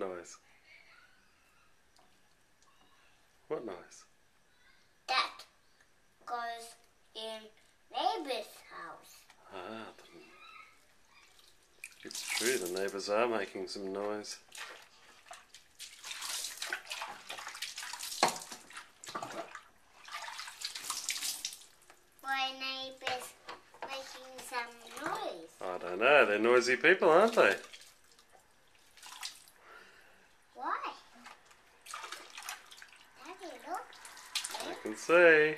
noise? What noise? That goes in neighbor's house. Ah, it's true, the neighbours are making some noise. Why neighbors making some noise? I don't know, they're noisy people, aren't they? Why? Daddy, look. I can see.